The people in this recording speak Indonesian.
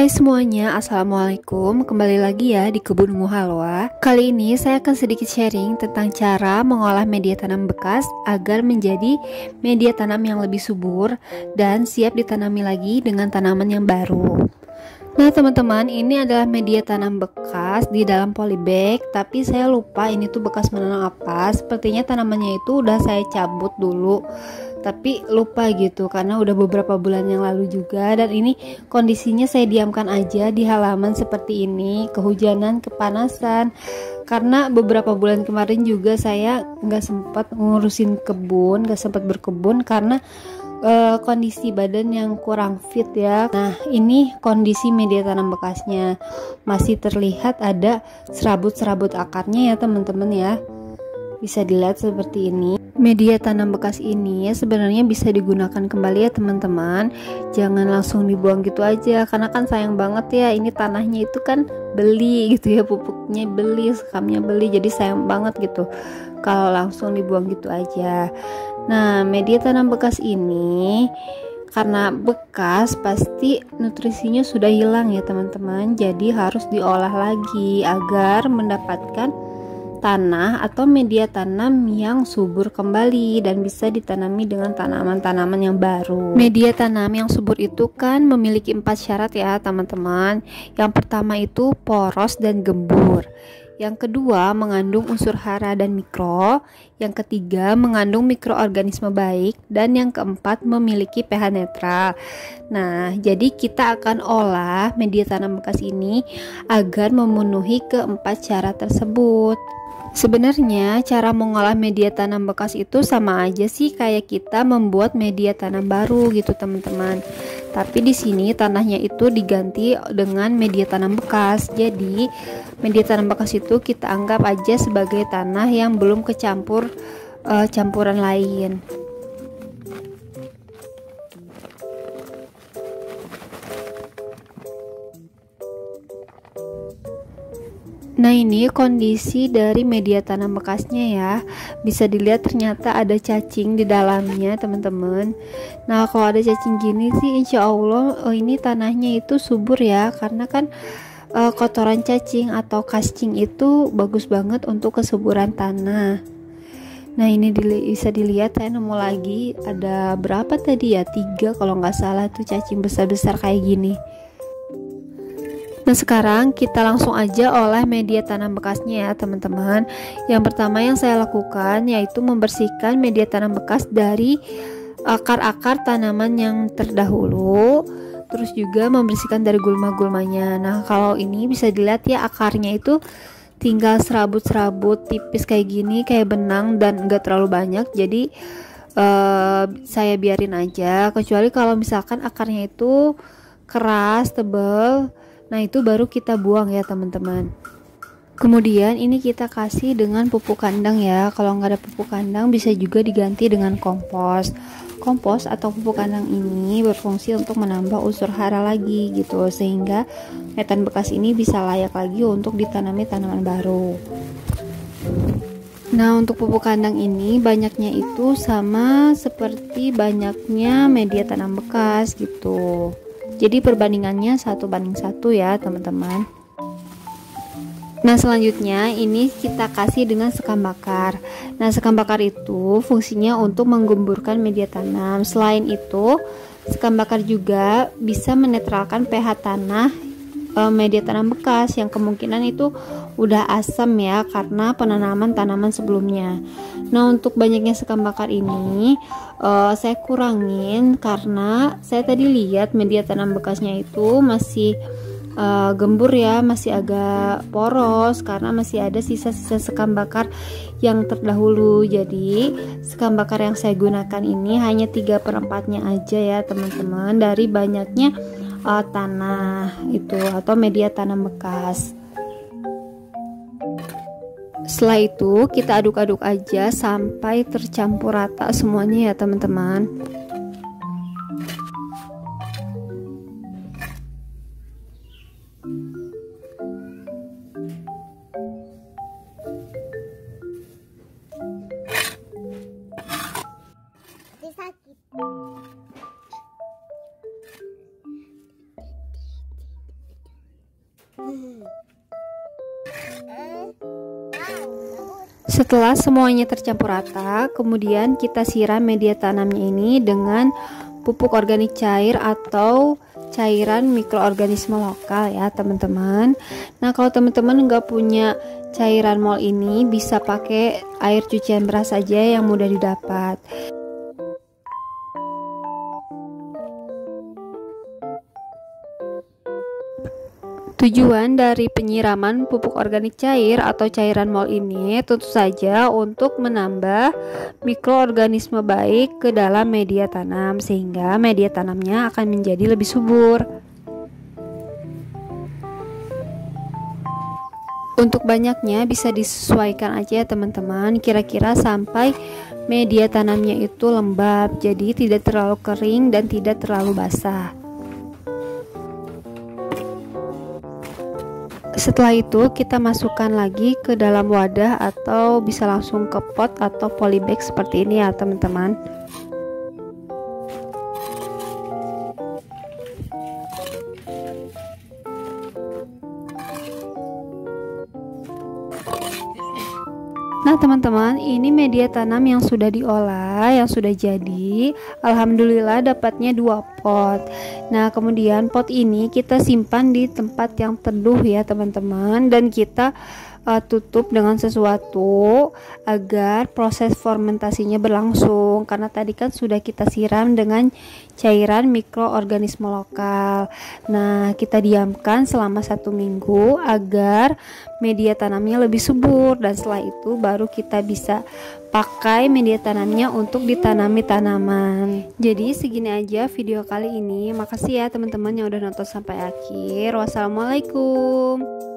Hai semuanya, Assalamualaikum. Kembali lagi ya di Kebun Muhalwa. Kali ini saya akan sedikit sharing tentang cara mengolah media tanam bekas agar menjadi media tanam yang lebih subur dan siap ditanami lagi dengan tanaman yang baru. Nah teman-teman, ini adalah media tanam bekas di dalam polybag, tapi saya lupa ini tuh bekas menanam apa. Sepertinya tanamannya itu udah saya cabut dulu, tapi lupa gitu karena udah beberapa bulan yang lalu juga. Dan ini kondisinya saya diamkan aja di halaman seperti ini, kehujanan, kepanasan, karena beberapa bulan kemarin juga saya nggak sempat ngurusin kebun, nggak sempat berkebun karena kondisi badan yang kurang fit ya. Nah ini kondisi media tanam bekasnya, masih terlihat ada serabut-serabut akarnya ya teman-teman ya, bisa dilihat seperti ini. Media tanam bekas ini ya sebenarnya bisa digunakan kembali ya teman-teman, jangan langsung dibuang gitu aja karena kan sayang banget ya, ini tanahnya itu kan beli gitu ya, pupuknya beli, sekamnya beli, jadi sayang banget gitu kalau langsung dibuang gitu aja. Nah media tanam bekas ini karena bekas pasti nutrisinya sudah hilang ya teman-teman, jadi harus diolah lagi agar mendapatkan tanah atau media tanam yang subur kembali dan bisa ditanami dengan tanaman-tanaman yang baru. Media tanam yang subur itu kan memiliki 4 syarat ya teman-teman. Yang pertama itu poros dan gembur. Yang kedua mengandung unsur hara dan mikro. Yang ketiga mengandung mikroorganisme baik. Dan yang keempat memiliki pH netral. Nah jadi kita akan olah media tanam bekas ini agar memenuhi keempat syarat tersebut. Sebenarnya cara mengolah media tanam bekas itu sama aja sih kayak kita membuat media tanam baru gitu teman-teman. Tapi di sini tanahnya itu diganti dengan media tanam bekas. Jadi media tanam bekas itu kita anggap aja sebagai tanah yang belum kecampur campuran lain. Nah ini kondisi dari media tanam bekasnya ya, bisa dilihat ternyata ada cacing di dalamnya teman-teman. Nah kalau ada cacing gini sih insya Allah ini tanahnya itu subur ya, karena kan kotoran cacing atau kascing itu bagus banget untuk kesuburan tanah. Nah ini bisa dilihat saya nemu lagi ada berapa tadi ya, 3 kalau nggak salah tuh cacing besar-besar kayak gini. Nah sekarang kita langsung aja olah media tanam bekasnya ya teman-teman. Yang pertama yang saya lakukan yaitu membersihkan media tanam bekas dari akar-akar tanaman yang terdahulu, terus juga membersihkan dari gulma-gulmanya. Nah kalau ini bisa dilihat ya, akarnya itu tinggal serabut-serabut tipis kayak gini, kayak benang dan enggak terlalu banyak, jadi saya biarin aja. Kecuali kalau misalkan akarnya itu keras, tebal, nah itu baru kita buang ya teman-teman. Kemudian ini kita kasih dengan pupuk kandang ya. Kalau nggak ada pupuk kandang bisa juga diganti dengan kompos. Kompos atau pupuk kandang ini berfungsi untuk menambah unsur hara lagi gitu, sehingga metan bekas ini bisa layak lagi untuk ditanami tanaman baru. Nah untuk pupuk kandang ini banyaknya itu sama seperti banyaknya media tanam bekas gitu. Jadi perbandingannya 1:1 ya teman-teman. Nah selanjutnya ini kita kasih dengan sekam bakar. Nah sekam bakar itu fungsinya untuk menggemburkan media tanam. Selain itu sekam bakar juga bisa menetralkan pH tanah media tanam bekas yang kemungkinan itu udah asam ya karena penanaman tanaman sebelumnya. Nah untuk banyaknya sekam bakar ini saya kurangin karena saya tadi lihat media tanam bekasnya itu masih gembur ya, masih agak poros karena masih ada sisa-sisa sekam bakar yang terdahulu. Jadi sekam bakar yang saya gunakan ini hanya 3/4-nya aja ya teman-teman dari banyaknya tanah itu atau media tanam bekas. Setelah itu kita aduk-aduk aja sampai tercampur rata semuanya ya teman-teman. Setelah semuanya tercampur rata, kemudian kita siram media tanamnya ini dengan pupuk organik cair atau cairan mikroorganisme lokal ya teman-teman. Nah, kalau teman-teman nggak punya cairan mol ini, bisa pakai air cucian beras saja yang mudah didapat. Tujuan dari penyiraman pupuk organik cair atau cairan mol ini tentu saja untuk menambah mikroorganisme baik ke dalam media tanam sehingga media tanamnya akan menjadi lebih subur. Untuk banyaknya bisa disesuaikan aja ya teman-teman, kira-kira sampai media tanamnya itu lembab, jadi tidak terlalu kering dan tidak terlalu basah. Setelah itu kita masukkan lagi ke dalam wadah atau bisa langsung ke pot atau polybag seperti ini ya teman-teman. Nah teman-teman, ini media tanam yang sudah diolah, yang sudah jadi. Alhamdulillah dapatnya 2 pot. Nah kemudian pot ini kita simpan di tempat yang teduh ya teman-teman, dan kita tutup dengan sesuatu agar proses fermentasinya berlangsung, karena tadi kan sudah kita siram dengan cairan mikroorganisme lokal. Nah kita diamkan selama 1 minggu agar media tanamnya lebih subur, dan setelah itu baru kita bisa pakai media tanamnya untuk ditanami tanaman. Jadi segini aja video kali ini. Makasih ya teman-teman yang udah nonton sampai akhir. Wassalamualaikum.